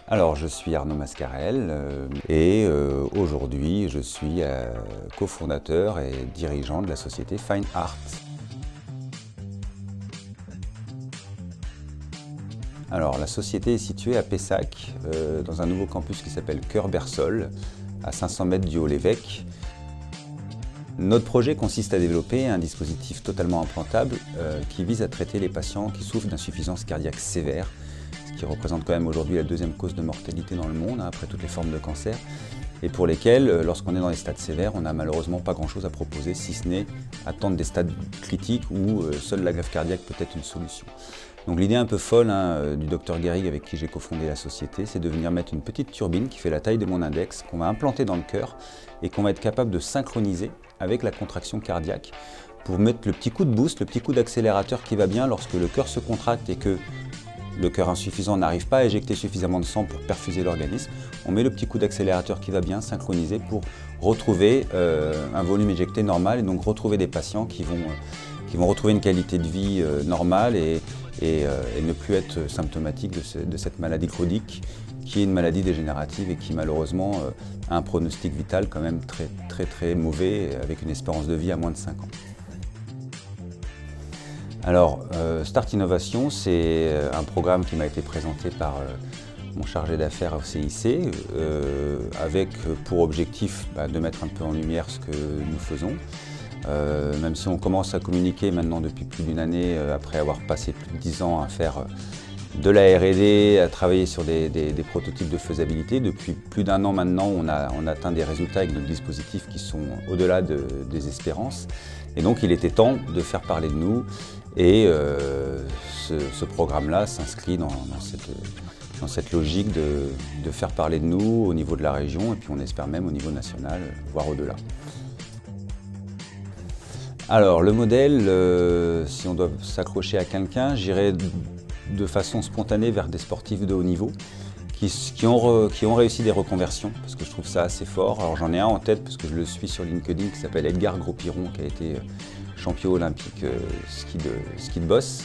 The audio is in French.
Alors, je suis Arnaud Mascarel et aujourd'hui, je suis cofondateur et dirigeant de la société Fine Art. Alors, la société est située à Pessac, dans un nouveau campus qui s'appelle Cœur Bersol, à 500 mètres du Haut-l'Évêque. Notre projet consiste à développer un dispositif totalement implantable qui vise à traiter les patients qui souffrent d'insuffisance cardiaque sévère, ce qui représente quand même aujourd'hui la deuxième cause de mortalité dans le monde, après toutes les formes de cancer, et pour lesquelles, lorsqu'on est dans les stades sévères, on n'a malheureusement pas grand-chose à proposer, si ce n'est attendre des stades critiques où seule la greffe cardiaque peut être une solution. Donc l'idée un peu folle du docteur Guérig avec qui j'ai cofondé la société, c'est de venir mettre une petite turbine qui fait la taille de mon index, qu'on va implanter dans le cœur et qu'on va être capable de synchroniser avec la contraction cardiaque pour mettre le petit coup de boost, le petit coup d'accélérateur qui va bien lorsque le cœur se contracte et que le cœur insuffisant n'arrive pas à éjecter suffisamment de sang pour perfuser l'organisme. On met le petit coup d'accélérateur qui va bien, synchronisé, pour retrouver un volume éjecté normal et donc retrouver des patients qui vont retrouver une qualité de vie normale et ne plus être symptomatiques de cette maladie chronique qui est une maladie dégénérative et qui malheureusement a un pronostic vital quand même très mauvais avec une espérance de vie à moins de 5 ans. Alors, Start Innovation, c'est un programme qui m'a été présenté par mon chargé d'affaires au CIC, avec pour objectif de mettre un peu en lumière ce que nous faisons. Même si on commence à communiquer maintenant depuis plus d'une année, après avoir passé plus de 10 ans à faire de la R&D, à travailler sur des prototypes de faisabilité. Depuis plus d'un an maintenant, on atteint des résultats avec notre dispositif qui sont au-delà des espérances. Et donc il était temps de faire parler de nous et ce programme-là s'inscrit dans cette logique de faire parler de nous au niveau de la région et puis on espère même au niveau national, voire au-delà. Alors le modèle, si on doit s'accrocher à quelqu'un, j'irais de façon spontanée vers des sportifs de haut niveau qui ont réussi des reconversions, parce que je trouve ça assez fort. Alors j'en ai un en tête parce que je le suis sur LinkedIn qui s'appelle Edgar Gros-Piron, qui a été champion olympique ski de boss.